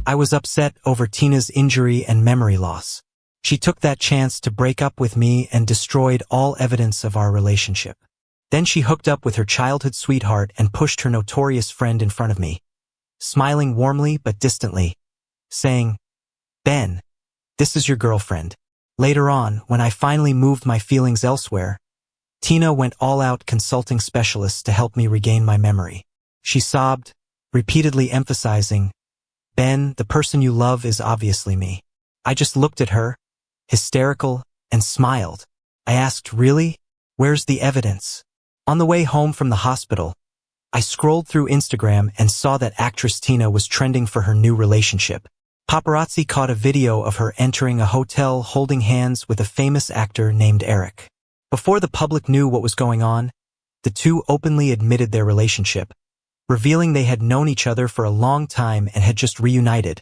I was upset over Tina's injury and memory loss. She took that chance to break up with me and destroyed all evidence of our relationship. Then she hooked up with her childhood sweetheart and pushed her notorious friend in front of me, smiling warmly but distantly, saying, "Ben, this is your girlfriend." Later on, when I finally moved my feelings elsewhere, Tina went all out consulting specialists to help me regain my memory. She sobbed, repeatedly emphasizing, "Ben, the person you love is obviously me." I just looked at her, hysterical, and smiled. I asked, "Really? Where's the evidence?" On the way home from the hospital, I scrolled through Instagram and saw that actress Tina was trending for her new relationship. Paparazzi caught a video of her entering a hotel holding hands with a famous actor named Eric. Before the public knew what was going on, the two openly admitted their relationship, revealing they had known each other for a long time and had just reunited,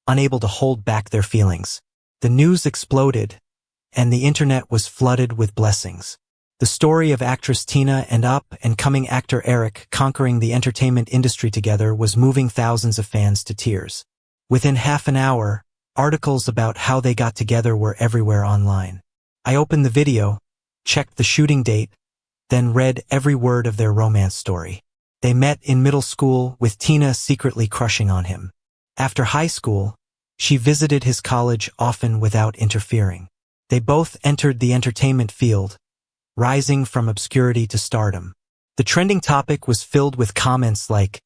unable to hold back their feelings. The news exploded, and the internet was flooded with blessings. The story of actress Tina and up-and-coming actor Eric conquering the entertainment industry together was moving thousands of fans to tears. Within half an hour, articles about how they got together were everywhere online. I opened the video, checked the shooting date, then read every word of their romance story. They met in middle school, with Tina secretly crushing on him. After high school, she visited his college often without interfering. They both entered the entertainment field, rising from obscurity to stardom. The trending topic was filled with comments like,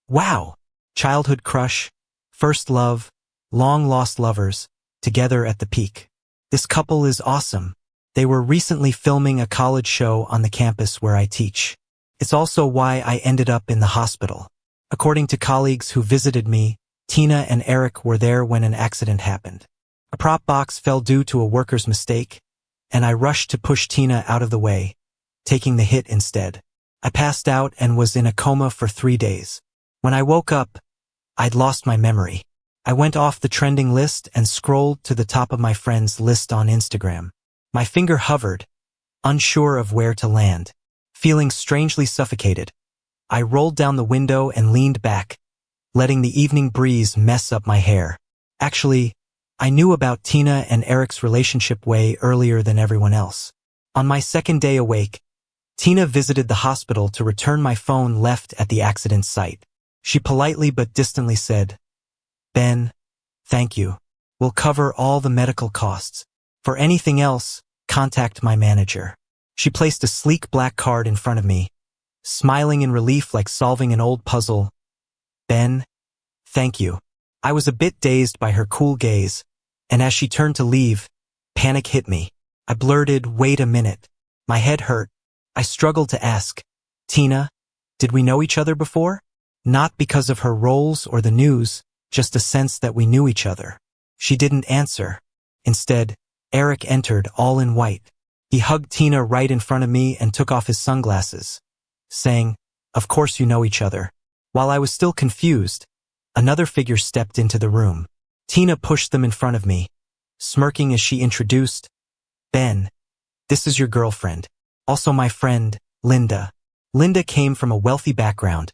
"Wow, childhood crush, first love, long-lost lovers, together at the peak. This couple is awesome. They were recently filming a college show on the campus where I teach. It's also why I ended up in the hospital." According to colleagues who visited me, Tina and Eric were there when an accident happened. A prop box fell due to a worker's mistake, and I rushed to push Tina out of the way, taking the hit instead. I passed out and was in a coma for 3 days. When I woke up, I'd lost my memory. I went off the trending list and scrolled to the top of my friends' list on Instagram. My finger hovered, unsure of where to land. Feeling strangely suffocated, I rolled down the window and leaned back, letting the evening breeze mess up my hair. Actually, I knew about Tina and Eric's relationship way earlier than everyone else. On my second day awake, Tina visited the hospital to return my phone left at the accident site. She politely but distantly said, "Ben, thank you. We'll cover all the medical costs. For anything else, contact my manager." She placed a sleek black card in front of me, smiling in relief like solving an old puzzle. "Ben, thank you." I was a bit dazed by her cool gaze, and as she turned to leave, panic hit me. I blurted, "Wait a minute." My head hurt. I struggled to ask, "Tina, did we know each other before?" Not because of her roles or the news, just a sense that we knew each other. She didn't answer. Instead, Eric entered, all in white. He hugged Tina right in front of me and took off his sunglasses, saying, "Of course you know each other." While I was still confused, another figure stepped into the room. Tina pushed them in front of me, smirking as she introduced, "Ben, this is your girlfriend. Also my friend, Linda." Linda came from a wealthy background,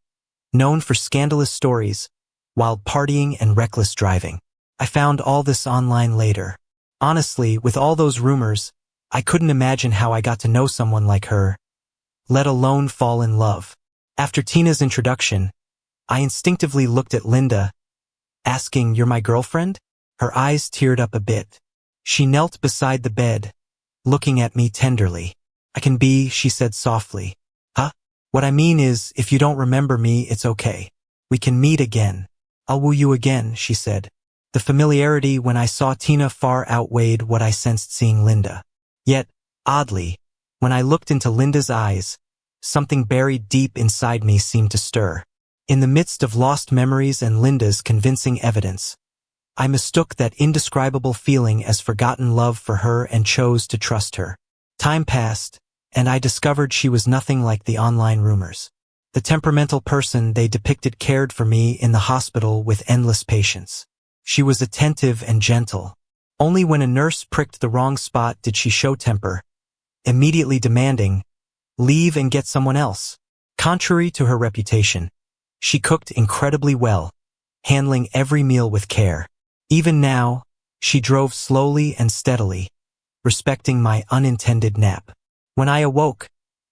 known for scandalous stories, wild partying and reckless driving. I found all this online later. Honestly, with all those rumors, I couldn't imagine how I got to know someone like her, let alone fall in love. After Tina's introduction, I instinctively looked at Linda, asking, "You're my girlfriend?" Her eyes teared up a bit. She knelt beside the bed, looking at me tenderly. "I can be," she said softly. "Huh? What I mean is, if you don't remember me, it's okay. We can meet again. I'll woo you again," she said. The familiarity when I saw Tina far outweighed what I sensed seeing Linda. Yet, oddly, when I looked into Linda's eyes, something buried deep inside me seemed to stir. In the midst of lost memories and Linda's convincing evidence, I mistook that indescribable feeling as forgotten love for her and chose to trust her. Time passed, and I discovered she was nothing like the online rumors. The temperamental person they depicted cared for me in the hospital with endless patience. She was attentive and gentle. Only when a nurse pricked the wrong spot did she show temper, immediately demanding, "Leave and get someone else." Contrary to her reputation, she cooked incredibly well, handling every meal with care. Even now, she drove slowly and steadily, respecting my unintended nap. When I awoke,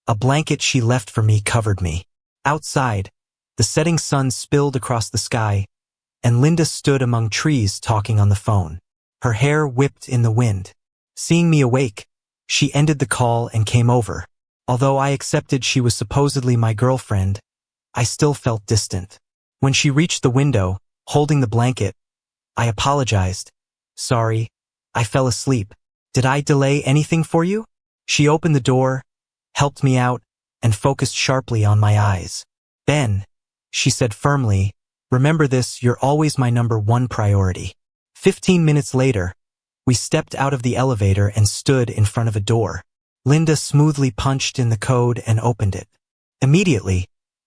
a blanket she left for me covered me. Outside, the setting sun spilled across the sky, and Linda stood among trees talking on the phone. Her hair whipped in the wind. Seeing me awake, she ended the call and came over. Although I accepted she was supposedly my girlfriend, I still felt distant. When she reached the window, holding the blanket, I apologized. Sorry, I fell asleep. Did I delay anything for you? She opened the door, helped me out, and focused sharply on my eyes. Ben, she said firmly, remember this, you're always my #1 priority. 15 minutes later, we stepped out of the elevator and stood in front of a door. Linda smoothly punched in the code and opened it. Immediately,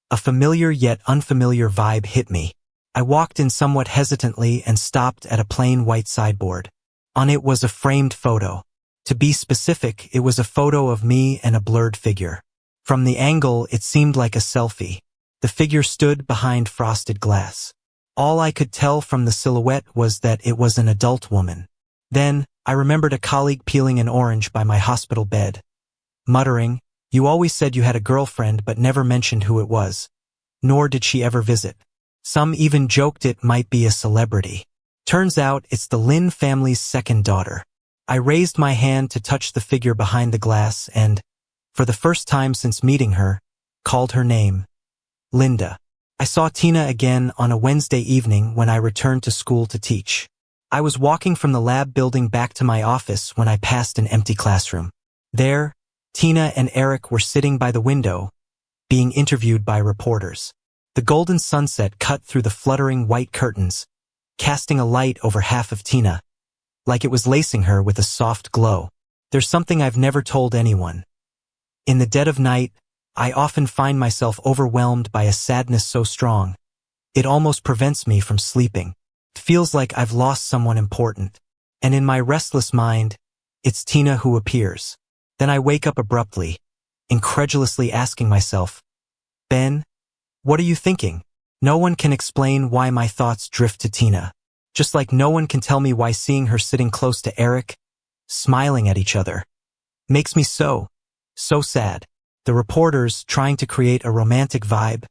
a familiar yet unfamiliar vibe hit me. I walked in somewhat hesitantly and stopped at a plain white sideboard. On it was a framed photo. To be specific, it was a photo of me and a blurred figure. From the angle, it seemed like a selfie. The figure stood behind frosted glass. All I could tell from the silhouette was that it was an adult woman. Then, I remembered a colleague peeling an orange by my hospital bed, muttering, "You always said you had a girlfriend but never mentioned who it was. Nor did she ever visit." Some even joked it might be a celebrity. Turns out it's the Lin family's second daughter. I raised my hand to touch the figure behind the glass and, for the first time since meeting her, called her name, Linda. I saw Tina again on a Wednesday evening when I returned to school to teach. I was walking from the lab building back to my office when I passed an empty classroom. There, Tina and Eric were sitting by the window, being interviewed by reporters. The golden sunset cut through the fluttering white curtains, casting a light over half of Tina, like it was lacing her with a soft glow. There's something I've never told anyone. In the dead of night, I often find myself overwhelmed by a sadness so strong, it almost prevents me from sleeping. It feels like I've lost someone important, and in my restless mind, it's Tina who appears. Then I wake up abruptly, incredulously asking myself, Ben, what are you thinking? No one can explain why my thoughts drift to Tina. Just like no one can tell me why seeing her sitting close to Eric, smiling at each other, makes me so sad. The reporters, trying to create a romantic vibe,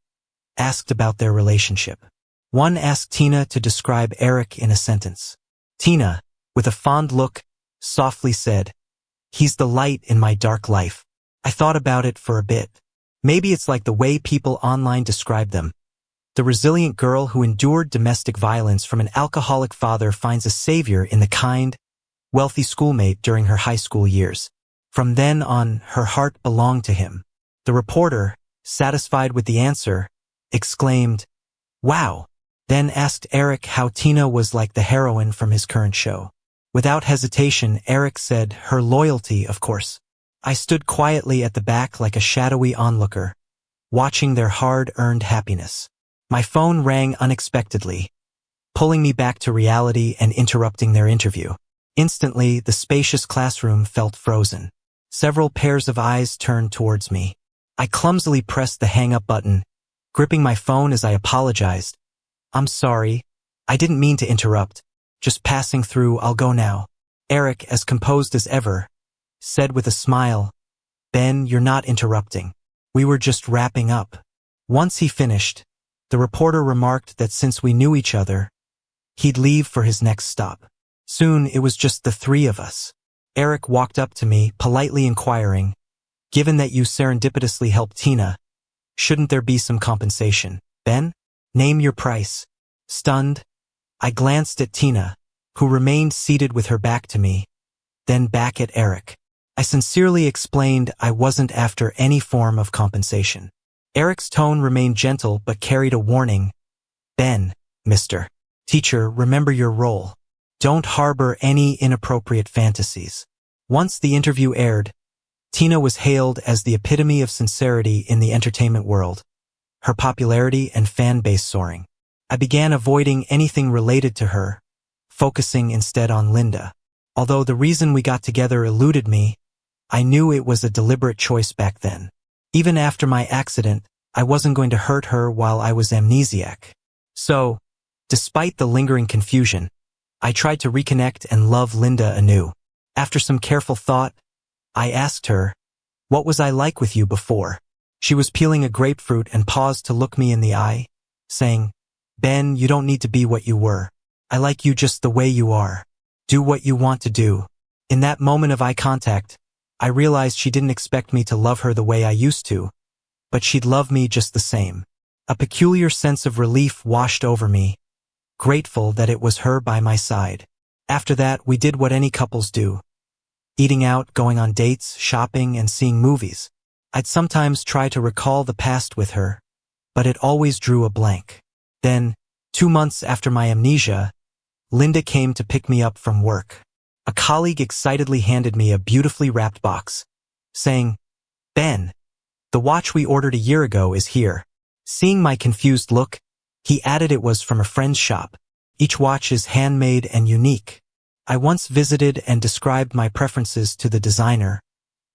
asked about their relationship. One asked Tina to describe Eric in a sentence. Tina, with a fond look, softly said, "He's the light in my dark life." I thought about it for a bit. Maybe it's like the way people online describe them. The resilient girl who endured domestic violence from an alcoholic father finds a savior in the kind, wealthy schoolmate during her high school years. From then on, her heart belonged to him. The reporter, satisfied with the answer, exclaimed, "Wow," then asked Eric how Tina was like the heroine from his current show. Without hesitation, Eric said, "Her loyalty, of course." I stood quietly at the back like a shadowy onlooker, watching their hard-earned happiness. My phone rang unexpectedly, pulling me back to reality and interrupting their interview. Instantly, the spacious classroom felt frozen. Several pairs of eyes turned towards me. I clumsily pressed the hang-up button, gripping my phone as I apologized. "I'm sorry. I didn't mean to interrupt. Just passing through, I'll go now." Eric, as composed as ever, said with a smile, "Ben, you're not interrupting. We were just wrapping up." Once he finished, the reporter remarked that since we knew each other, he'd leave for his next stop. Soon it was just the three of us. Eric walked up to me, politely inquiring, "Given that you serendipitously helped Tina, shouldn't there be some compensation? Ben, name your price." Stunned, I glanced at Tina, who remained seated with her back to me, then back at Eric. I sincerely explained I wasn't after any form of compensation. Eric's tone remained gentle but carried a warning. "Ben, Mr. Teacher, remember your role. Don't harbor any inappropriate fantasies." Once the interview aired, Tina was hailed as the epitome of sincerity in the entertainment world, her popularity and fan base soaring. I began avoiding anything related to her, focusing instead on Linda. Although the reason we got together eluded me, I knew it was a deliberate choice back then. Even after my accident, I wasn't going to hurt her while I was amnesiac. So, Despite the lingering confusion, I tried to reconnect and love Linda anew. After some careful thought, I asked her, "What was I like with you before?" She was peeling a grapefruit and paused to look me in the eye, saying, "Ben, you don't need to be what you were. I like you just the way you are. Do what you want to do." In that moment of eye contact, I realized she didn't expect me to love her the way I used to, but she'd love me just the same. A peculiar sense of relief washed over me, grateful that it was her by my side. After that, we did what any couples do. Eating out, going on dates, shopping, and seeing movies. I'd sometimes try to recall the past with her, but it always drew a blank. Then, 2 months after my amnesia, Linda came to pick me up from work. A colleague excitedly handed me a beautifully wrapped box, saying, "Ben, the watch we ordered a year ago is here." Seeing my confused look, he added it was from a friend's shop. Each watch is handmade and unique. I once visited and described my preferences to the designer,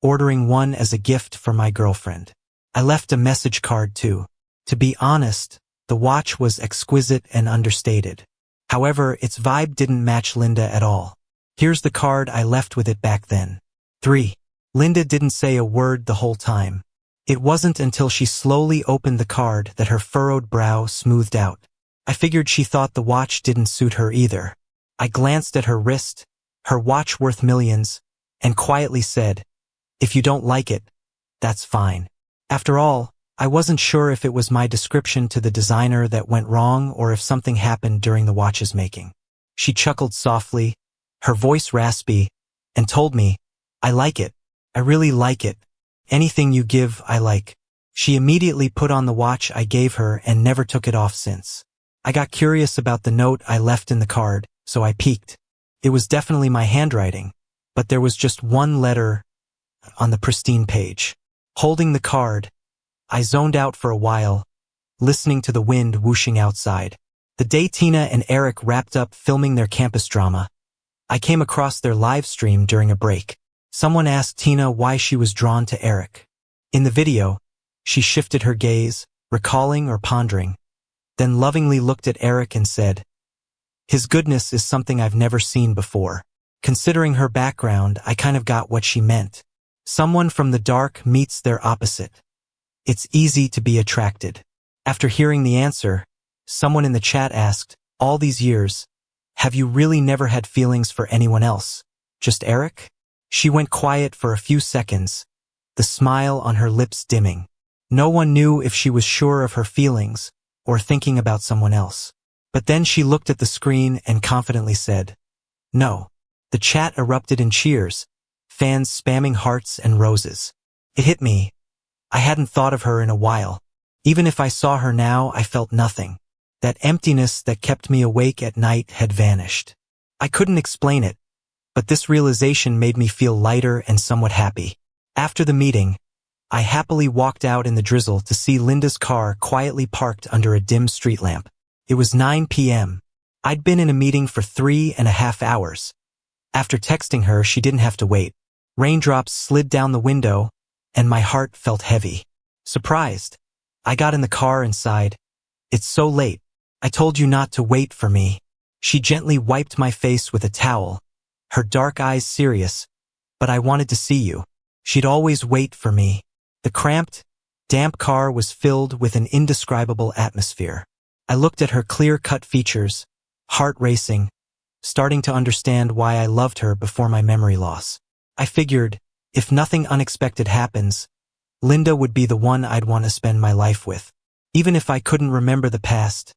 ordering one as a gift for my girlfriend. I left a message card too. To be honest, the watch was exquisite and understated. However, its vibe didn't match Linda at all. Here's the card I left with it back then. 3. Linda didn't say a word the whole time. It wasn't until she slowly opened the card that her furrowed brow smoothed out. I figured she thought the watch didn't suit her either. I glanced at her wrist, her watch worth millions, and quietly said, "If you don't like it, that's fine." After all, I wasn't sure if it was my description to the designer that went wrong or if something happened during the watch's making. She chuckled softly, her voice raspy, and told me, "I like it. I really like it. Anything you give, I like." She immediately put on the watch I gave her and never took it off since. I got curious about the note I left in the card, so I peeked. It was definitely my handwriting, but there was just one letter on the pristine page. Holding the card, I zoned out for a while, listening to the wind whooshing outside. The day Tina and Eric wrapped up filming their campus drama, I came across their live stream during a break. Someone asked Tina why she was drawn to Eric. In the video, she shifted her gaze, recalling or pondering, then lovingly looked at Eric and said, "His goodness is something I've never seen before." Considering her background, I kind of got what she meant. Someone from the dark meets their opposite. It's easy to be attracted. After hearing the answer, someone in the chat asked, "All these years, have you really never had feelings for anyone else? Just Eric?" She went quiet for a few seconds, the smile on her lips dimming. No one knew if she was sure of her feelings or thinking about someone else. But then she looked at the screen and confidently said, "No." The chat erupted in cheers, fans spamming hearts and roses. It hit me. I hadn't thought of her in a while. Even if I saw her now, I felt nothing. That emptiness that kept me awake at night had vanished. I couldn't explain it, but this realization made me feel lighter and somewhat happy. After the meeting, I happily walked out in the drizzle to see Linda's car quietly parked under a dim street lamp. It was 9 p.m. I'd been in a meeting for 3.5 hours. After texting her, she didn't have to wait. Raindrops slid down the window, and my heart felt heavy. Surprised, I got in the car and sighed. "It's so late. I told you not to wait for me." She gently wiped my face with a towel, her dark eyes serious. "But I wanted to see you." She'd always wait for me. The cramped, damp car was filled with an indescribable atmosphere. I looked at her clear-cut features, heart racing, starting to understand why I loved her before my memory loss. I figured, if nothing unexpected happens, Linda would be the one I'd want to spend my life with. Even if I couldn't remember the past,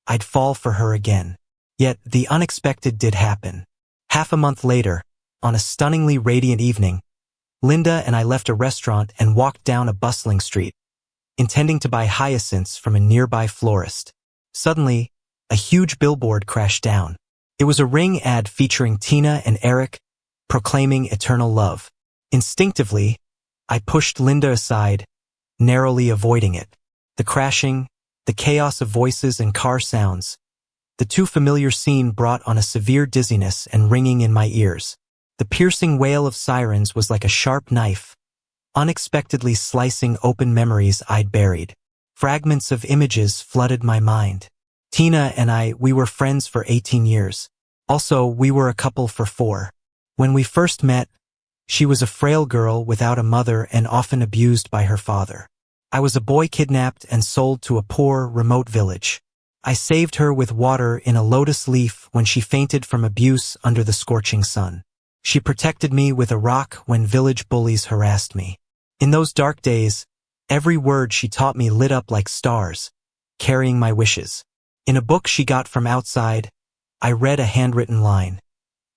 I'd fall for her again. Yet the unexpected did happen. Half a month later, on a stunningly radiant evening, Linda and I left a restaurant and walked down a bustling street, intending to buy hyacinths from a nearby florist. Suddenly, a huge billboard crashed down. It was a Ring ad featuring Tina and Eric, proclaiming eternal love. Instinctively, I pushed Linda aside, narrowly avoiding it. The crashing, the chaos of voices and car sounds, the too familiar scene brought on a severe dizziness and ringing in my ears. The piercing wail of sirens was like a sharp knife, unexpectedly slicing open memories I'd buried. Fragments of images flooded my mind. Tina and I, we were friends for 18 years. Also, we were a couple for 4. When we first met, she was a frail girl without a mother and often abused by her father. I was a boy kidnapped and sold to a poor, remote village. I saved her with water in a lotus leaf when she fainted from abuse under the scorching sun. She protected me with a rock when village bullies harassed me. In those dark days, every word she taught me lit up like stars, carrying my wishes. In a book she got from outside, I read a handwritten line.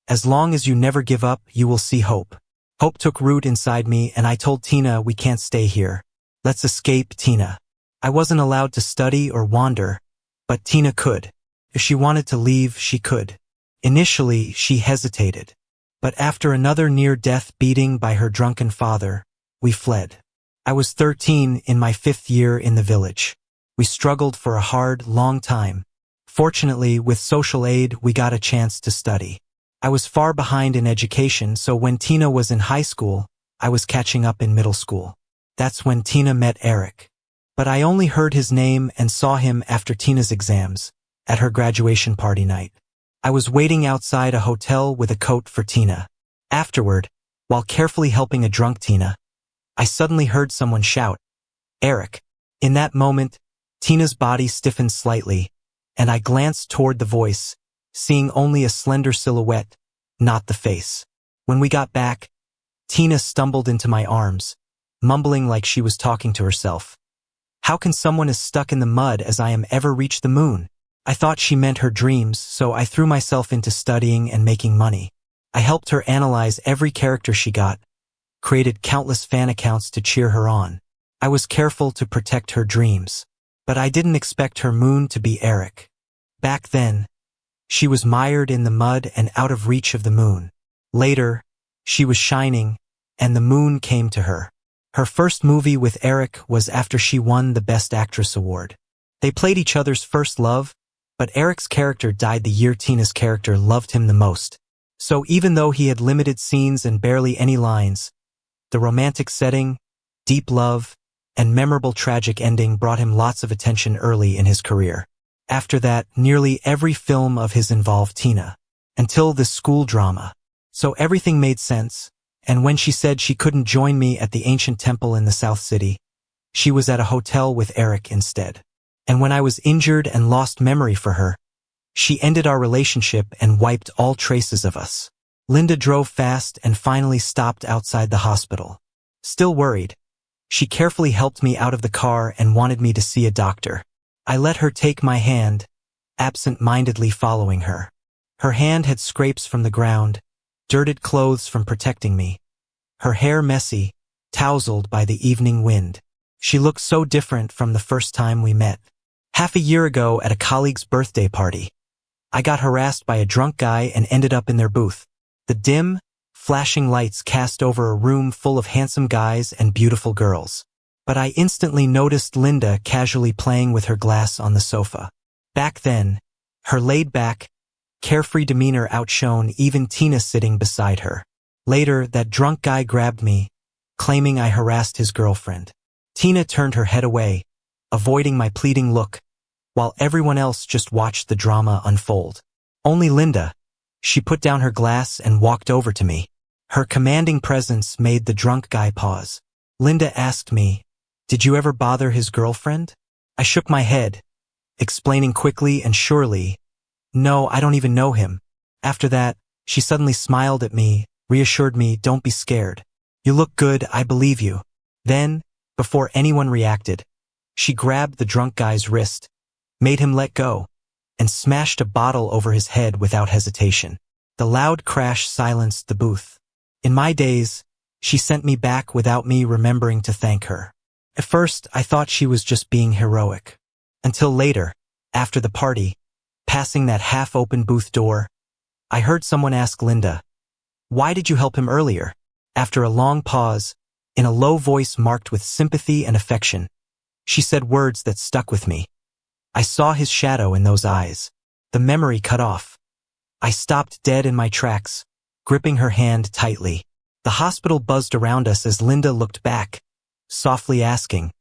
As long as you never give up, you will see hope. Hope took root inside me, and I told Tina, we can't stay here. Let's escape, Tina. I wasn't allowed to study or wander, but Tina could. If she wanted to leave, she could. Initially, she hesitated. But after another near-death beating by her drunken father, we fled. I was 13 in my 5th year in the village. We struggled for a hard, long time. Fortunately, with social aid, we got a chance to study. I was far behind in education, so when Tina was in high school, I was catching up in middle school. That's when Tina met Eric. But I only heard his name and saw him after Tina's exams, at her graduation party night. I was waiting outside a hotel with a coat for Tina. Afterward, while carefully helping a drunk Tina, I suddenly heard someone shout, "Eric." In that moment, Tina's body stiffened slightly, and I glanced toward the voice, seeing only a slender silhouette, not the face. When we got back, Tina stumbled into my arms, mumbling like she was talking to herself. How can someone as stuck in the mud as I am ever reach the moon? I thought she meant her dreams, so I threw myself into studying and making money. I helped her analyze every character she got, created countless fan accounts to cheer her on. I was careful to protect her dreams. But I didn't expect her moon to be Eric. Back then, she was mired in the mud and out of reach of the moon. Later, she was shining, and the moon came to her. Her first movie with Eric was after she won the Best Actress award. They played each other's first love, but Eric's character died the year Tina's character loved him the most. So even though he had limited scenes and barely any lines, the romantic setting, deep love, and memorable tragic ending brought him lots of attention early in his career. After that, nearly every film of his involved Tina, until the school drama. So everything made sense, and when she said she couldn't join me at the ancient temple in the South City, she was at a hotel with Eric instead. And when I was injured and lost memory for her, she ended our relationship and wiped all traces of us. Linda drove fast and finally stopped outside the hospital. Still worried, she carefully helped me out of the car and wanted me to see a doctor. I let her take my hand, absent-mindedly following her. Her hand had scrapes from the ground, dirted clothes from protecting me, her hair messy, tousled by the evening wind. She looked so different from the first time we met. Half a year ago at a colleague's birthday party, I got harassed by a drunk guy and ended up in their booth. The dim, flashing lights cast over a room full of handsome guys and beautiful girls. But I instantly noticed Linda casually playing with her glass on the sofa. Back then, her laid-back, carefree demeanor outshone even Tina sitting beside her. Later, that drunk guy grabbed me, claiming I harassed his girlfriend. Tina turned her head away, avoiding my pleading look, while everyone else just watched the drama unfold. Only Linda, she put down her glass and walked over to me. Her commanding presence made the drunk guy pause. Linda asked me, "Did you ever bother his girlfriend?" I shook my head, explaining quickly and surely, "No, I don't even know him." After that, she suddenly smiled at me, reassured me, "Don't be scared. You look good, I believe you." Then, before anyone reacted, she grabbed the drunk guy's wrist, made him let go, and smashed a bottle over his head without hesitation. The loud crash silenced the booth. In my days, she sent me back without me remembering to thank her. At first, I thought she was just being heroic. Until later, after the party, passing that half-open booth door, I heard someone ask Linda, "Why did you help him earlier?" After a long pause, in a low voice marked with sympathy and affection, she said words that stuck with me. I saw his shadow in those eyes. The memory cut off. I stopped dead in my tracks, gripping her hand tightly. The hospital buzzed around us as Linda looked back, softly asking,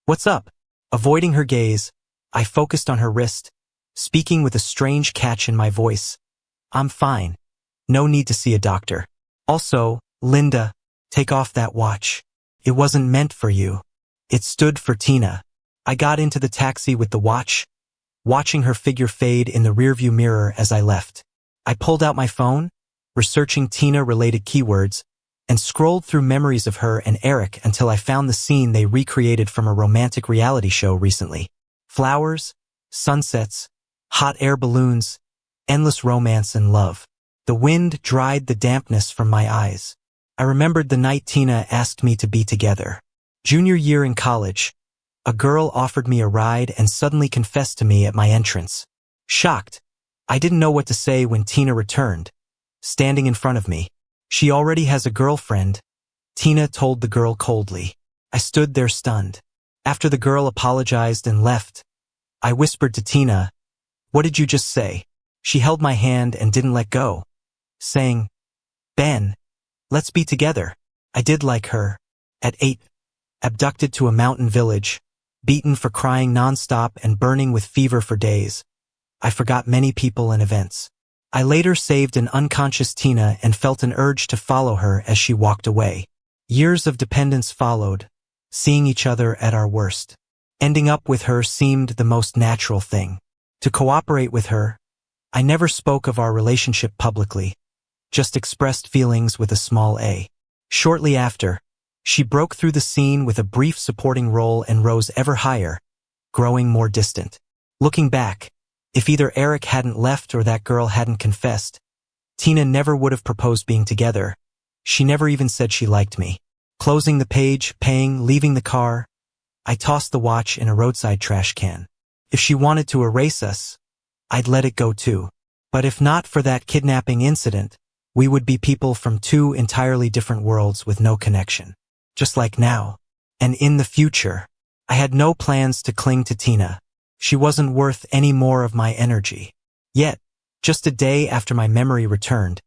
"What's up?" Avoiding her gaze, I focused on her wrist, speaking with a strange catch in my voice. I'm fine. No need to see a doctor. Also, Linda, take off that watch. It wasn't meant for you. It stood for Tina. I got into the taxi with the watch, watching her figure fade in the rearview mirror as I left. I pulled out my phone, researching Tina-related keywords, and scrolled through memories of her and Eric until I found the scene they recreated from a romantic reality show recently. Flowers, sunsets, hot air balloons, endless romance and love. The wind dried the dampness from my eyes. I remembered the night Tina asked me to be together. Junior year in college, a girl offered me a ride and suddenly confessed to me at my entrance. Shocked, I didn't know what to say when Tina returned, standing in front of me. She already has a girlfriend, Tina told the girl coldly. I stood there stunned. After the girl apologized and left, I whispered to Tina, "What did you just say?" She held my hand and didn't let go, saying, "Ben, let's be together." I did like her. At 8, abducted to a mountain village, beaten for crying nonstop and burning with fever for days, I forgot many people and events. I later saved an unconscious Tina and felt an urge to follow her as she walked away. Years of dependence followed, seeing each other at our worst. Ending up with her seemed the most natural thing. To cooperate with her, I never spoke of our relationship publicly, just expressed feelings with a small a. Shortly after, she broke through the scene with a brief supporting role and rose ever higher, growing more distant. Looking back, if either Eric hadn't left or that girl hadn't confessed, Tina never would have proposed being together. She never even said she liked me. Closing the page, paying, leaving the car, I tossed the watch in a roadside trash can. If she wanted to erase us, I'd let it go too. But if not for that kidnapping incident, we would be people from two entirely different worlds with no connection. Just like now. And in the future, I had no plans to cling to Tina. She wasn't worth any more of my energy. Yet, just a day after my memory returned,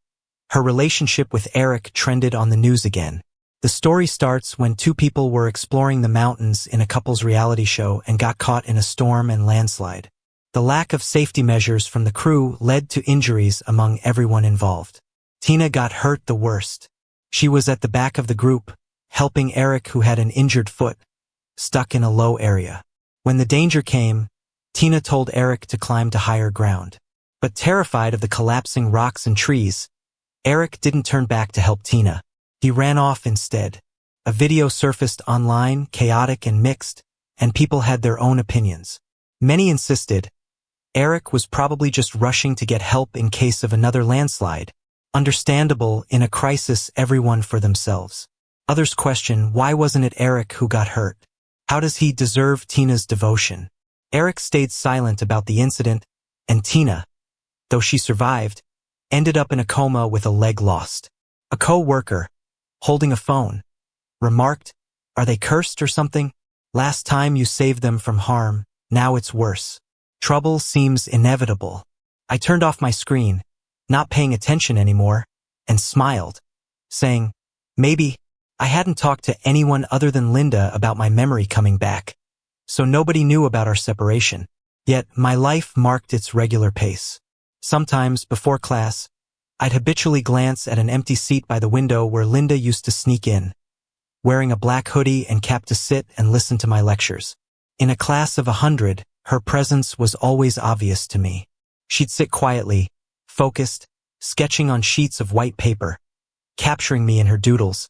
her relationship with Eric trended on the news again. The story starts when two people were exploring the mountains in a couple's reality show and got caught in a storm and landslide. The lack of safety measures from the crew led to injuries among everyone involved. Tina got hurt the worst. She was at the back of the group, helping Eric, who had an injured foot, stuck in a low area. When the danger came, Tina told Eric to climb to higher ground. But terrified of the collapsing rocks and trees, Eric didn't turn back to help Tina. He ran off instead. A video surfaced online, chaotic and mixed, and people had their own opinions. Many insisted Eric was probably just rushing to get help in case of another landslide. Understandable, in a crisis, everyone for themselves. Others question, why wasn't it Eric who got hurt? How does he deserve Tina's devotion? Eric stayed silent about the incident, and Tina, though she survived, ended up in a coma with a leg lost. A co-worker, holding a phone, remarked, "Are they cursed or something? Last time you saved them from harm, now it's worse. Trouble seems inevitable." I turned off my screen, not paying attention anymore, and smiled, saying, maybe. I hadn't talked to anyone other than Linda about my memory coming back, so nobody knew about our separation. Yet my life marked its regular pace. Sometimes, before class, I'd habitually glance at an empty seat by the window where Linda used to sneak in, wearing a black hoodie and cap to sit and listen to my lectures. In a class of 100, her presence was always obvious to me. She'd sit quietly, focused, sketching on sheets of white paper, capturing me in her doodles.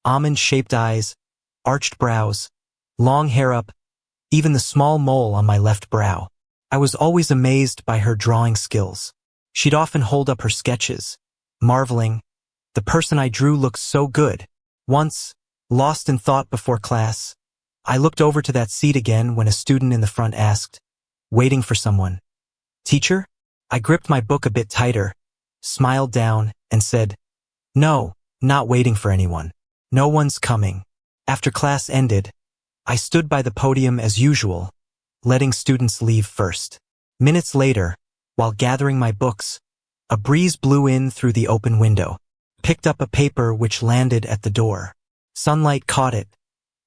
Almond-shaped eyes, arched brows, long hair up, even the small mole on my left brow. I was always amazed by her drawing skills. She'd often hold up her sketches, marveling, the person I drew looks so good. Once, lost in thought before class, I looked over to that seat again when a student in the front asked, waiting for someone, "Teacher?" I gripped my book a bit tighter, smiled down, and said, "No, not waiting for anyone. No one's coming." After class ended, I stood by the podium as usual, letting students leave first. Minutes later, while gathering my books, a breeze blew in through the open window, picked up a paper which landed at the door. Sunlight caught it,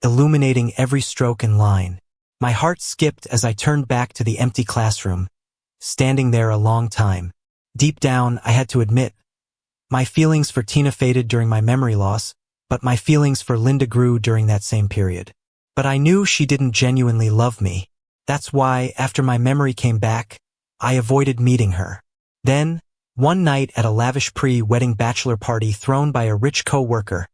illuminating every stroke and line. My heart skipped as I turned back to the empty classroom, standing there a long time. Deep down, I had to admit, my feelings for Tina faded during my memory loss, but my feelings for Linda grew during that same period. But I knew she didn't genuinely love me. That's why, after my memory came back, I avoided meeting her. Then, one night at a lavish pre-wedding bachelor party thrown by a rich co-worker,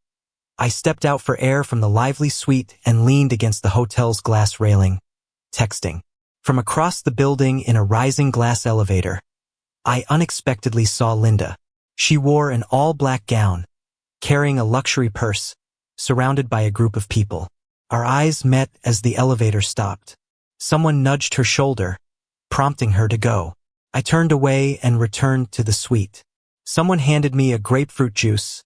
I stepped out for air from the lively suite and leaned against the hotel's glass railing, texting. From across the building in a rising glass elevator, I unexpectedly saw Linda. She wore an all-black gown, carrying a luxury purse, surrounded by a group of people. Our eyes met as the elevator stopped. Someone nudged her shoulder, prompting her to go. I turned away and returned to the suite. Someone handed me a grapefruit juice,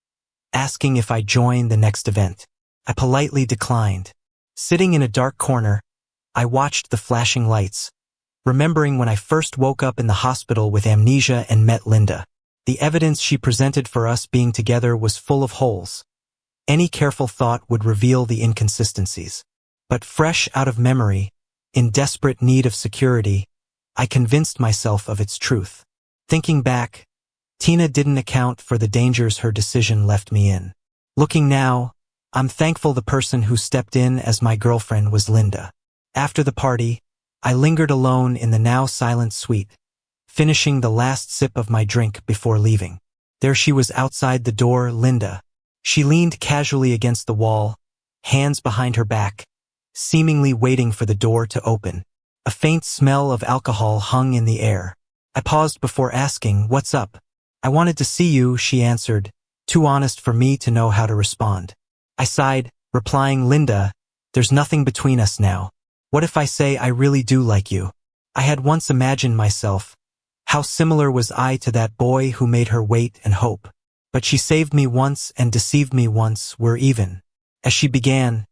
asking if I'd join the next event. I politely declined. Sitting in a dark corner, I watched the flashing lights, remembering when I first woke up in the hospital with amnesia and met Linda. The evidence she presented for us being together was full of holes. Any careful thought would reveal the inconsistencies. But fresh out of memory, in desperate need of security, I convinced myself of its truth. Thinking back, Tina didn't account for the dangers her decision left me in. Looking now, I'm thankful the person who stepped in as my girlfriend was Linda. After the party, I lingered alone in the now silent suite, finishing the last sip of my drink before leaving. There she was outside the door, Linda. She leaned casually against the wall, hands behind her back, seemingly waiting for the door to open. A faint smell of alcohol hung in the air. I paused before asking, "What's up?" "I wanted to see you," she answered, too honest for me to know how to respond. I sighed, replying, "Linda, there's nothing between us now. What if I say I really do like you?" I had once imagined myself. How similar was I to that boy who made her wait and hope? But she saved me once and deceived me once. We're even. As she began,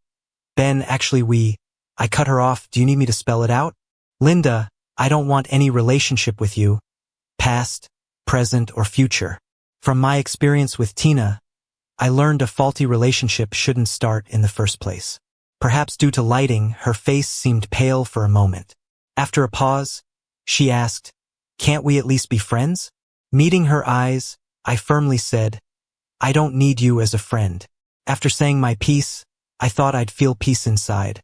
"Ben, actually I cut her off. "Do you need me to spell it out?" "Linda, I don't want any relationship with you, past, present, or future. From my experience with Tina, I learned a faulty relationship shouldn't start in the first place." Perhaps due to lighting, her face seemed pale for a moment. After a pause, she asked, "Can't we at least be friends?" Meeting her eyes, I firmly said, "I don't need you as a friend." After saying my piece, I thought I'd feel peace inside.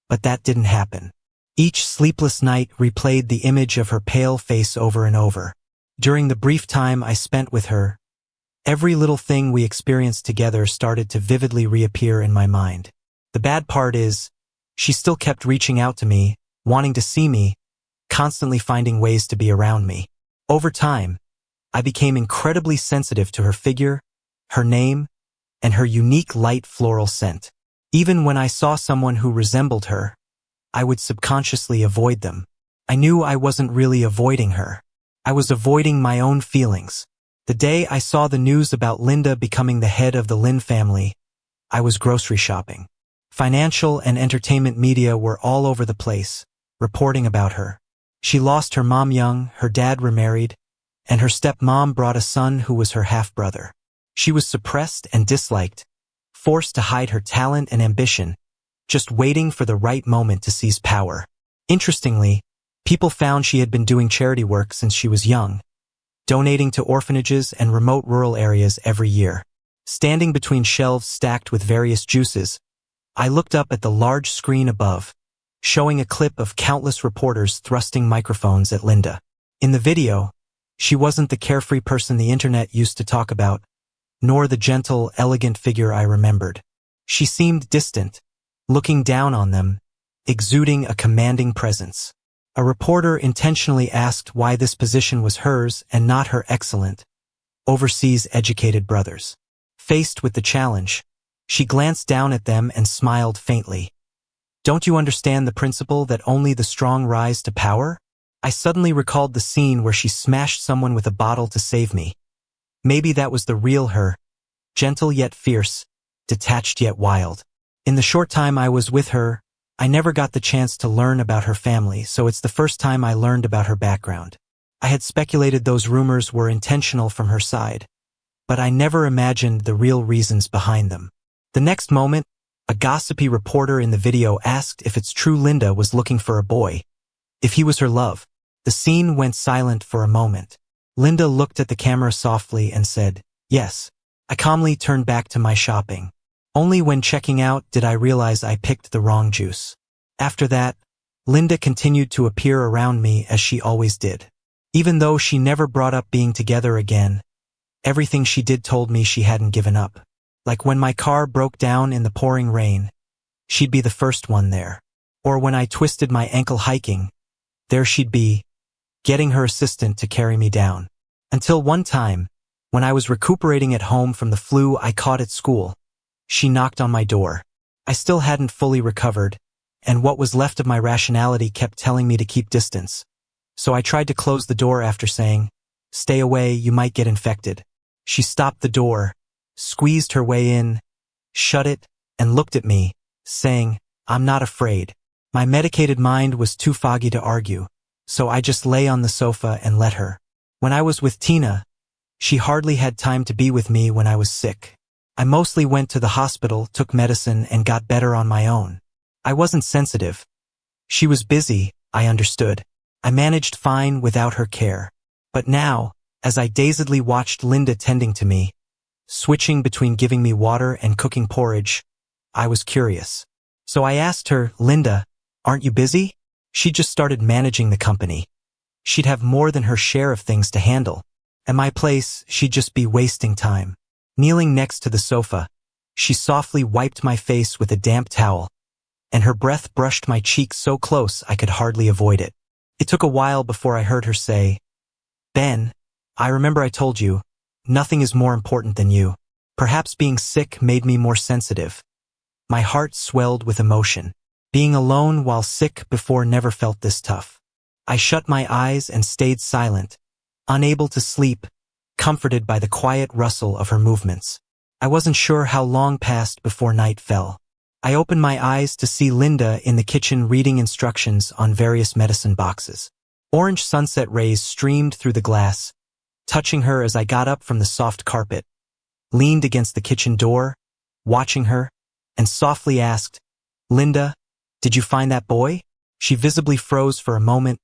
But that didn't happen. Each sleepless night replayed the image of her pale face over and over. During the brief time I spent with her, every little thing we experienced together started to vividly reappear in my mind. The bad part is, she still kept reaching out to me, wanting to see me, constantly finding ways to be around me. Over time, I became incredibly sensitive to her figure, her name, and her unique light floral scent. Even when I saw someone who resembled her, I would subconsciously avoid them. I knew I wasn't really avoiding her. I was avoiding my own feelings. The day I saw the news about Linda becoming the head of the Lin family, I was grocery shopping. Financial and entertainment media were all over the place, reporting about her. She lost her mom young, her dad remarried, and her stepmom brought a son who was her half-brother. She was suppressed and disliked, forced to hide her talent and ambition, just waiting for the right moment to seize power. Interestingly, people found she had been doing charity work since she was young, donating to orphanages and remote rural areas every year. Standing between shelves stacked with various juices, I looked up at the large screen above, showing a clip of countless reporters thrusting microphones at Linda. In the video, she wasn't the carefree person the internet used to talk about, nor the gentle, elegant figure I remembered. She seemed distant, looking down on them, exuding a commanding presence. A reporter intentionally asked why this position was hers and not her excellent, overseas educated brother's. Faced with the challenge, she glanced down at them and smiled faintly. "Don't you understand the principle that only the strong rise to power?" I suddenly recalled the scene where she smashed someone with a bottle to save me. Maybe that was the real her, gentle yet fierce, detached yet wild. In the short time I was with her, I never got the chance to learn about her family, so it's the first time I learned about her background. I had speculated those rumors were intentional from her side, but I never imagined the real reasons behind them. The next moment, a gossipy reporter in the video asked if it's true Linda was looking for a boy, if he was her love. The scene went silent for a moment. Linda looked at the camera softly and said, "Yes." I calmly turned back to my shopping. Only when checking out did I realize I picked the wrong juice. After that, Linda continued to appear around me as she always did. Even though she never brought up being together again, everything she did told me she hadn't given up. Like when my car broke down in the pouring rain, she'd be the first one there. Or when I twisted my ankle hiking, there she'd be, getting her assistant to carry me down. Until one time, when I was recuperating at home from the flu I caught at school, she knocked on my door. I still hadn't fully recovered, and what was left of my rationality kept telling me to keep distance. So I tried to close the door after saying, "Stay away, you might get infected." She stopped the door, squeezed her way in, shut it, and looked at me, saying, "I'm not afraid." My medicated mind was too foggy to argue, so I just lay on the sofa and let her. When I was with Tina, she hardly had time to be with me when I was sick. I mostly went to the hospital, took medicine, and got better on my own. I wasn't sensitive. She was busy, I understood. I managed fine without her care. But now, as I dazedly watched Linda tending to me, switching between giving me water and cooking porridge, I was curious. So I asked her, "Linda, aren't you busy?" She just started managing the company. She'd have more than her share of things to handle. At my place, she'd just be wasting time. Kneeling next to the sofa, she softly wiped my face with a damp towel, and her breath brushed my cheek so close I could hardly avoid it. It took a while before I heard her say, "Ben, I remember I told you, nothing is more important than you." Perhaps being sick made me more sensitive. My heart swelled with emotion. Being alone while sick before never felt this tough. I shut my eyes and stayed silent, unable to sleep, comforted by the quiet rustle of her movements. I wasn't sure how long passed before night fell. I opened my eyes to see Linda in the kitchen reading instructions on various medicine boxes. Orange sunset rays streamed through the glass, touching her as I got up from the soft carpet, leaned against the kitchen door, watching her, and softly asked, "Linda, did you find that boy?" She visibly froze for a moment,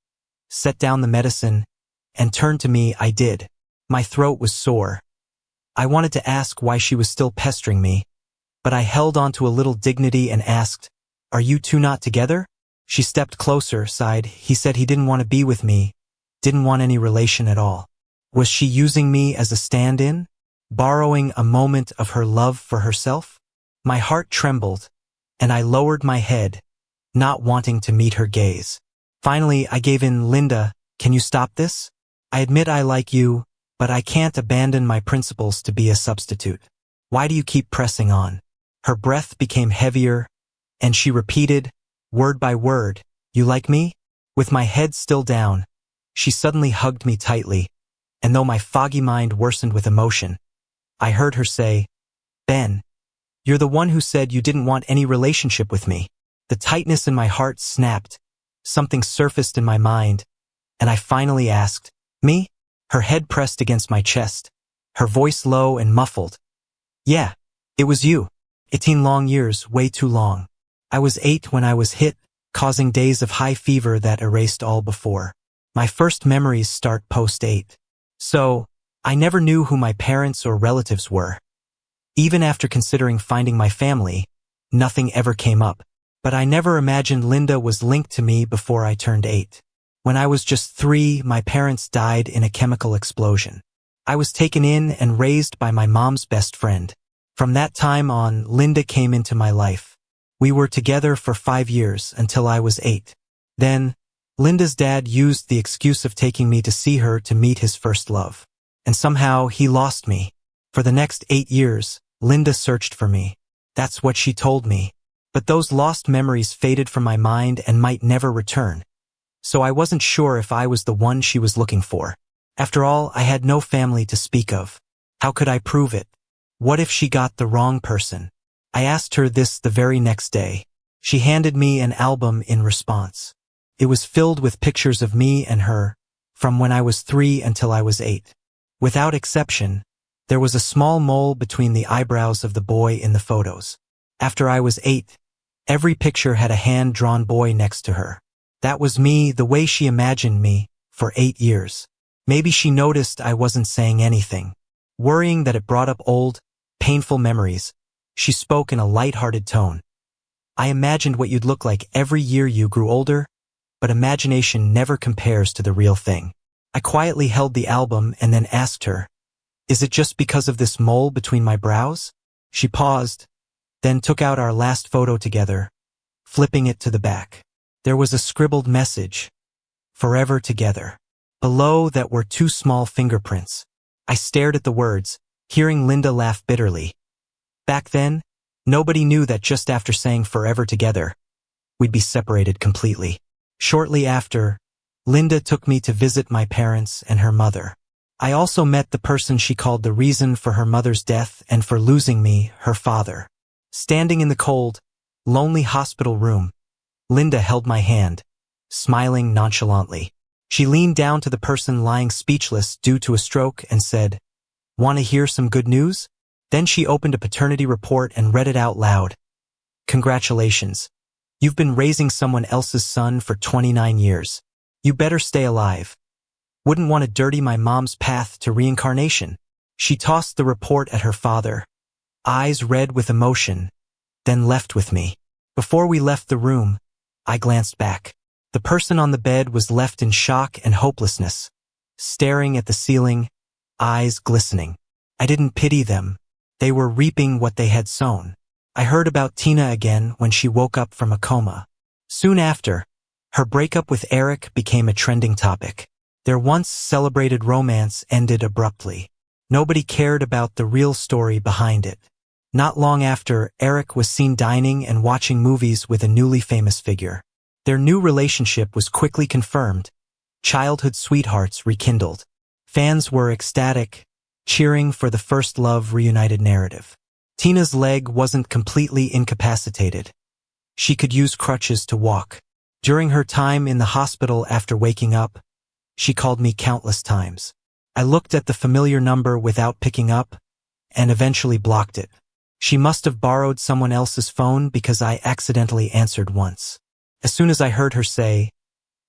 set down the medicine, and turned to me. I did. My throat was sore. I wanted to ask why she was still pestering me, but I held on to a little dignity and asked, "Are you two not together?" She stepped closer, sighed. "He said he didn't want to be with me, didn't want any relation at all." Was she using me as a stand-in? Borrowing a moment of her love for herself? My heart trembled, and I lowered my head, not wanting to meet her gaze. Finally, I gave in. "Linda, can you stop this? I admit I like you, but I can't abandon my principles to be a substitute. Why do you keep pressing on?" Her breath became heavier, and she repeated, word by word, "You like me?" With my head still down, she suddenly hugged me tightly, and though my foggy mind worsened with emotion, I heard her say, "Ben, you're the one who said you didn't want any relationship with me." The tightness in my heart snapped, something surfaced in my mind, and I finally asked, "Me?" Her head pressed against my chest, her voice low and muffled. "Yeah, it was you. 18 long years, way too long. I was 8 when I was hit, causing days of high fever that erased all before. My first memories start post-8. So, I never knew who my parents or relatives were. Even after considering finding my family, nothing ever came up. But I never imagined Linda was linked to me before I turned 8. When I was just 3, my parents died in a chemical explosion. I was taken in and raised by my mom's best friend. From that time on, Linda came into my life. We were together for 5 years until I was 8. Then, Linda's dad used the excuse of taking me to see her to meet his first love. And somehow he lost me. For the next 8 years, Linda searched for me. That's what she told me. But those lost memories faded from my mind and might never return. So I wasn't sure if I was the one she was looking for. After all, I had no family to speak of. How could I prove it? What if she got the wrong person? I asked her this the very next day. She handed me an album in response. It was filled with pictures of me and her, from when I was 3 until I was 8. Without exception, there was a small mole between the eyebrows of the boy in the photos. After I was 8, every picture had a hand-drawn boy next to her. That was me, the way she imagined me, for 8 years. Maybe she noticed I wasn't saying anything. Worrying that it brought up old, painful memories, she spoke in a light-hearted tone. I imagined what you'd look like every year you grew older, but imagination never compares to the real thing. I quietly held the album and then asked her, "Is it just because of this mole between my brows?" She paused, then took out our last photo together, flipping it to the back. There was a scribbled message, "Forever together." Below that were 2 small fingerprints. I stared at the words, hearing Linda laugh bitterly. Back then, nobody knew that just after saying "forever together," we'd be separated completely. Shortly after, Linda took me to visit my parents and her mother. I also met the person she called the reason for her mother's death and for losing me, her father. Standing in the cold, lonely hospital room, Linda held my hand, smiling nonchalantly. She leaned down to the person lying speechless due to a stroke and said, "Want to hear some good news?" Then she opened a paternity report and read it out loud. "Congratulations. You've been raising someone else's son for 29 years. You better stay alive. Wouldn't want to dirty my mom's path to reincarnation." She tossed the report at her father, eyes red with emotion, then left with me. Before we left the room, I glanced back. The person on the bed was left in shock and hopelessness, staring at the ceiling, eyes glistening. I didn't pity them. They were reaping what they had sown. I heard about Tina again when she woke up from a coma. Soon after, her breakup with Eric became a trending topic. Their once celebrated romance ended abruptly. Nobody cared about the real story behind it. Not long after, Eric was seen dining and watching movies with a newly famous figure. Their new relationship was quickly confirmed. Childhood sweethearts rekindled. Fans were ecstatic, cheering for the first love reunited narrative. Tina's leg wasn't completely incapacitated. She could use crutches to walk. During her time in the hospital after waking up, she called me countless times. I looked at the familiar number without picking up, and eventually blocked it. She must have borrowed someone else's phone because I accidentally answered once. As soon as I heard her say,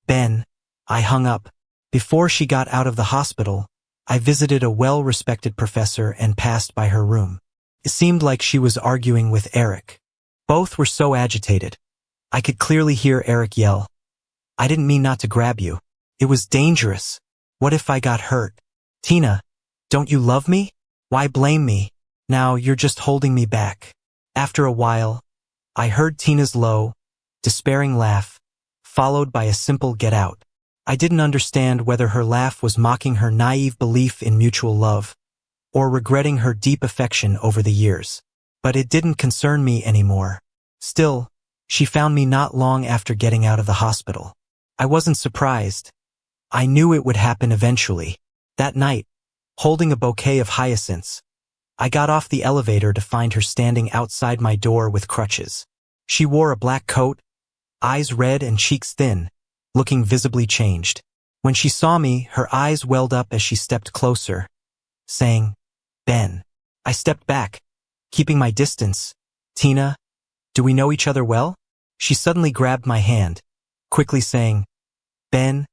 "Ben," I hung up. Before she got out of the hospital, I visited a well-respected professor and passed by her room. It seemed like she was arguing with Eric. Both were so agitated. I could clearly hear Eric yell, "I didn't mean not to grab you. It was dangerous. What if I got hurt? Tina, don't you love me? Why blame me? Now you're just holding me back." After a while, I heard Tina's low, despairing laugh, followed by a simple "get out." I didn't understand whether her laugh was mocking her naive belief in mutual love, or regretting her deep affection over the years. But it didn't concern me anymore. Still, she found me not long after getting out of the hospital. I wasn't surprised. I knew it would happen eventually. That night, holding a bouquet of hyacinths, I got off the elevator to find her standing outside my door with crutches. She wore a black coat, eyes red and cheeks thin, looking visibly changed. When she saw me, her eyes welled up as she stepped closer, saying, "Ben." I stepped back, keeping my distance. "Tina, do we know each other well?" She suddenly grabbed my hand, quickly saying, "Ben,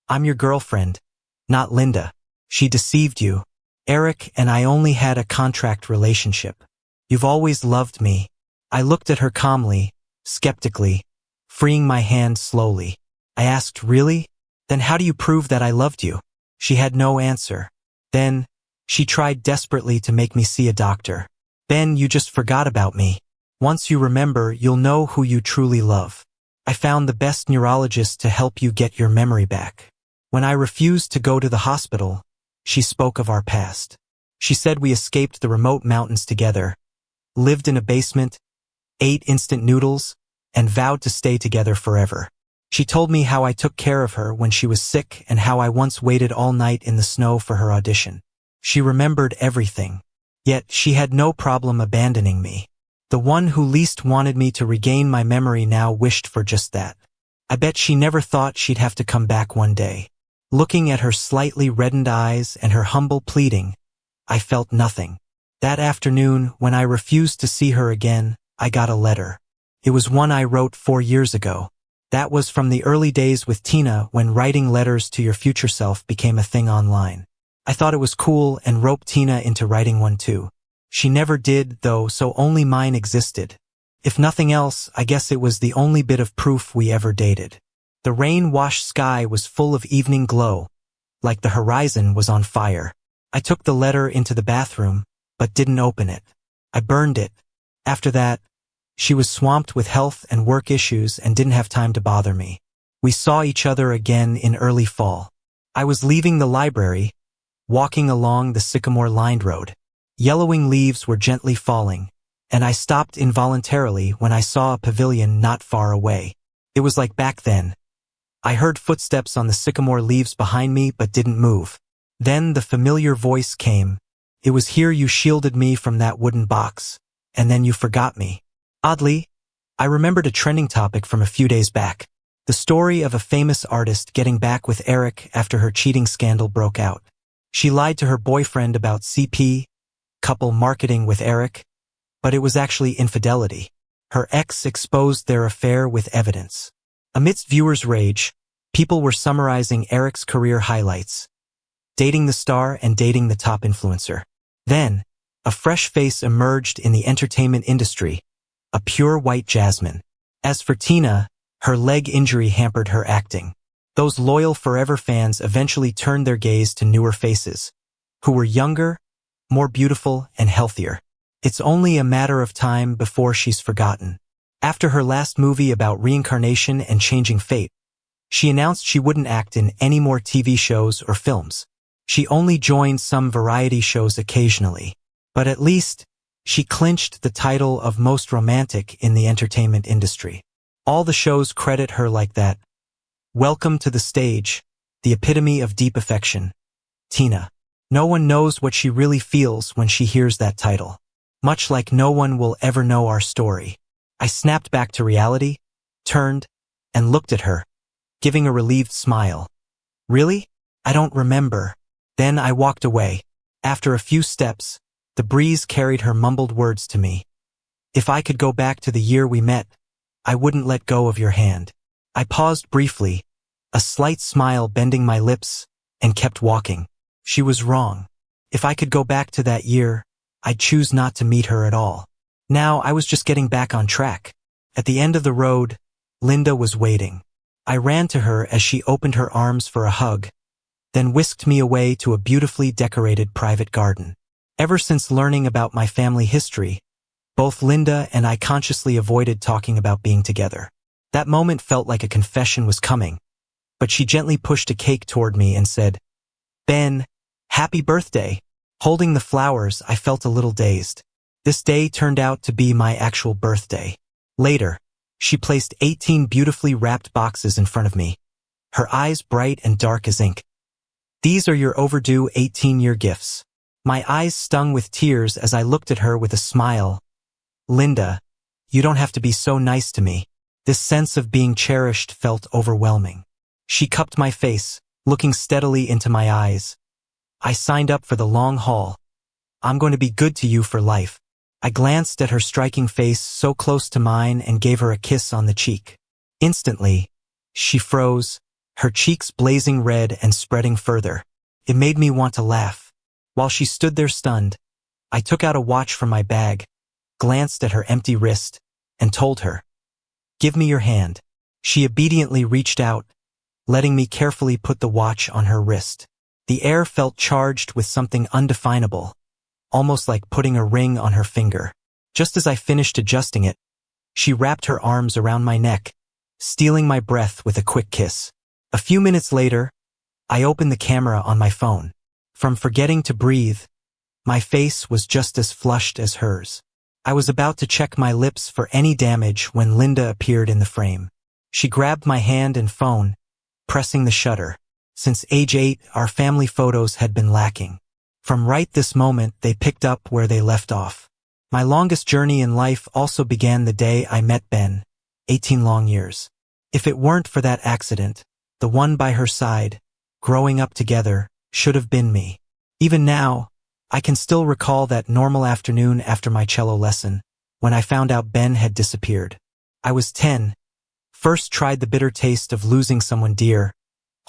I'm your girlfriend, not Linda. She deceived you. Eric and I only had a contract relationship. You've always loved me." I looked at her calmly, skeptically, freeing my hand slowly. I asked, "Really? Then how do you prove that I loved you?" She had no answer. Then, she tried desperately to make me see a doctor. "Ben, you just forgot about me. Once you remember, you'll know who you truly love. I found the best neurologist to help you get your memory back." When I refused to go to the hospital, she spoke of our past. She said we escaped the remote mountains together, lived in a basement, ate instant noodles, and vowed to stay together forever. She told me how I took care of her when she was sick and how I once waited all night in the snow for her audition. She remembered everything. Yet she had no problem abandoning me. The one who least wanted me to regain my memory now wished for just that. I bet she never thought she'd have to come back one day. Looking at her slightly reddened eyes and her humble pleading, I felt nothing. That afternoon, when I refused to see her again, I got a letter. It was one I wrote 4 years ago. That was from the early days with Tina when writing letters to your future self became a thing online. I thought it was cool and roped Tina into writing one too. She never did, though, so only mine existed. If nothing else, I guess it was the only bit of proof we ever dated. The rain-washed sky was full of evening glow, like the horizon was on fire. I took the letter into the bathroom, but didn't open it. I burned it. After that, she was swamped with health and work issues and didn't have time to bother me. We saw each other again in early fall. I was leaving the library, walking along the sycamore-lined road. Yellowing leaves were gently falling, and I stopped involuntarily when I saw a pavilion not far away. It was like back then. I heard footsteps on the sycamore leaves behind me but didn't move. Then the familiar voice came. It was here you shielded me from that wooden box, and then you forgot me. Oddly, I remembered a trending topic from a few days back. The story of a famous artist getting back with Eric after her cheating scandal broke out. She lied to her boyfriend about CP, couple marketing with Eric, but it was actually infidelity. Her ex exposed their affair with evidence. Amidst viewers' rage, people were summarizing Eric's career highlights, dating the star and dating the top influencer. Then, a fresh face emerged in the entertainment industry, a pure white jasmine. As for Tina, her leg injury hampered her acting. Those loyal Forever fans eventually turned their gaze to newer faces, who were younger, more beautiful, and healthier. It's only a matter of time before she's forgotten. After her last movie about reincarnation and changing fate, she announced she wouldn't act in any more TV shows or films. She only joined some variety shows occasionally. But at least, she clinched the title of most romantic in the entertainment industry. All the shows credit her like that. Welcome to the stage, the epitome of deep affection. Tina. No one knows what she really feels when she hears that title. Much like no one will ever know our story. I snapped back to reality, turned, and looked at her, giving a relieved smile. Really? I don't remember. Then I walked away. After a few steps, the breeze carried her mumbled words to me. If I could go back to the year we met, I wouldn't let go of your hand. I paused briefly, a slight smile bending my lips, and kept walking. She was wrong. If I could go back to that year, I'd choose not to meet her at all. Now I was just getting back on track. At the end of the road, Linda was waiting. I ran to her as she opened her arms for a hug, then whisked me away to a beautifully decorated private garden. Ever since learning about my family history, both Linda and I consciously avoided talking about being together. That moment felt like a confession was coming, but she gently pushed a cake toward me and said, "Ben, happy birthday." Holding the flowers, I felt a little dazed. This day turned out to be my actual birthday. Later, she placed 18 beautifully wrapped boxes in front of me, her eyes bright and dark as ink. "These are your overdue 18-year gifts." My eyes stung with tears as I looked at her with a smile. "Linda, you don't have to be so nice to me." This sense of being cherished felt overwhelming. She cupped my face, looking steadily into my eyes. "I signed up for the long haul. I'm going to be good to you for life." I glanced at her striking face so close to mine and gave her a kiss on the cheek. Instantly, she froze, her cheeks blazing red and spreading further. It made me want to laugh. While she stood there stunned, I took out a watch from my bag, glanced at her empty wrist, and told her, "Give me your hand." She obediently reached out, letting me carefully put the watch on her wrist. The air felt charged with something undefinable, almost like putting a ring on her finger. Just as I finished adjusting it, she wrapped her arms around my neck, stealing my breath with a quick kiss. A few minutes later, I opened the camera on my phone. From forgetting to breathe, my face was just as flushed as hers. I was about to check my lips for any damage when Linda appeared in the frame. She grabbed my hand and phone, pressing the shutter. Since age 8, our family photos had been lacking. From right this moment, they picked up where they left off. My longest journey in life also began the day I met Ben, 18 long years. If it weren't for that accident, the one by her side, growing up together, should have been me. Even now, I can still recall that normal afternoon after my cello lesson, when I found out Ben had disappeared. I was 10, First tried the bitter taste of losing someone dear,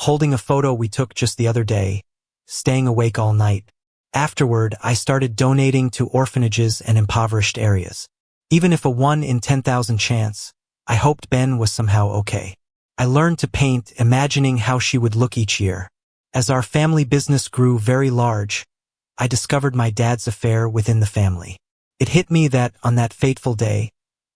holding a photo we took just the other day, staying awake all night. Afterward, I started donating to orphanages and impoverished areas. Even if a 1 in 10,000 chance, I hoped Ben was somehow okay. I learned to paint, imagining how she would look each year. As our family business grew very large, I discovered my dad's affair within the family. It hit me that, on that fateful day,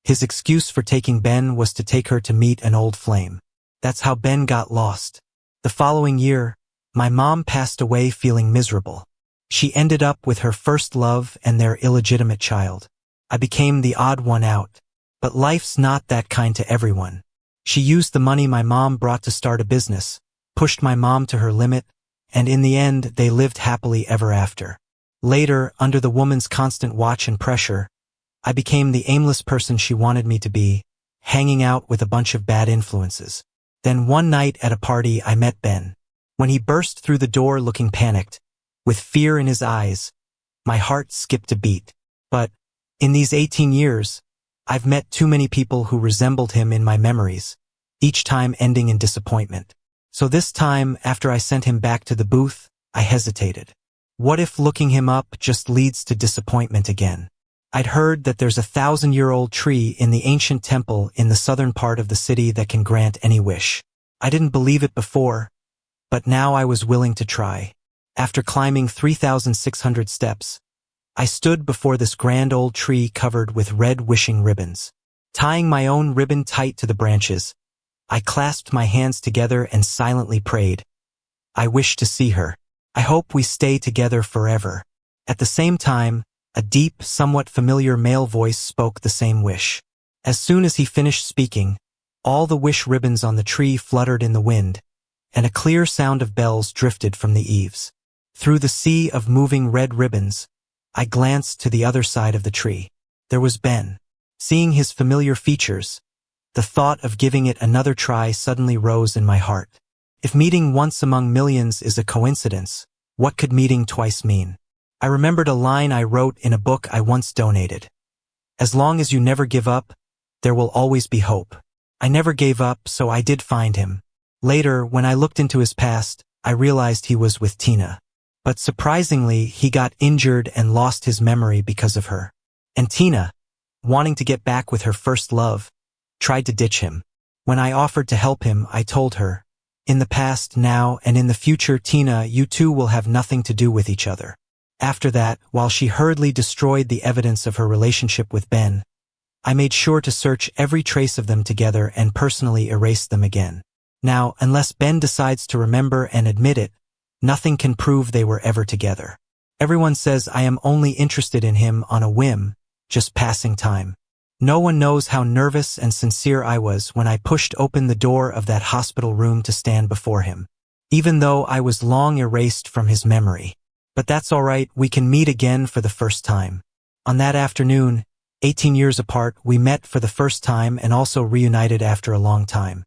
his excuse for taking Ben was to take her to meet an old flame. That's how Ben got lost. The following year, my mom passed away feeling miserable. She ended up with her first love and their illegitimate child. I became the odd one out. But life's not that kind to everyone. She used the money my mom brought to start a business, pushed my mom to her limit, and in the end, they lived happily ever after. Later, under the woman's constant watch and pressure, I became the aimless person she wanted me to be, hanging out with a bunch of bad influences. Then one night at a party, I met Ben. When he burst through the door looking panicked, with fear in his eyes, my heart skipped a beat. But, in these 18 years, I've met too many people who resembled him in my memories, each time ending in disappointment. So this time, after I sent him back to the booth, I hesitated. What if looking him up just leads to disappointment again? I'd heard that there's a 1,000-year-old tree in the ancient temple in the southern part of the city that can grant any wish. I didn't believe it before, but now I was willing to try. After climbing 3,600 steps, I stood before this grand old tree covered with red wishing ribbons. Tying my own ribbon tight to the branches, I clasped my hands together and silently prayed. I wish to see her. I hope we stay together forever. At the same time, a deep, somewhat familiar male voice spoke the same wish. As soon as he finished speaking, all the wish ribbons on the tree fluttered in the wind, and a clear sound of bells drifted from the eaves. Through the sea of moving red ribbons, I glanced to the other side of the tree. There was Ben. Seeing his familiar features, the thought of giving it another try suddenly rose in my heart. If meeting once among millions is a coincidence, what could meeting twice mean? I remembered a line I wrote in a book I once donated. As long as you never give up, there will always be hope. I never gave up, so I did find him. Later, when I looked into his past, I realized he was with Tina. But surprisingly, he got injured and lost his memory because of her. And Tina, wanting to get back with her first love, tried to ditch him. When I offered to help him, I told her, in the past, now, and in the future, Tina, you two will have nothing to do with each other. After that, while she hurriedly destroyed the evidence of her relationship with Ben, I made sure to search every trace of them together and personally erase them again. Now, unless Ben decides to remember and admit it, nothing can prove they were ever together. Everyone says I am only interested in him on a whim, just passing time. No one knows how nervous and sincere I was when I pushed open the door of that hospital room to stand before him, even though I was long erased from his memory. But that's all right, we can meet again for the first time. On that afternoon, 18 years apart, we met for the first time and also reunited after a long time.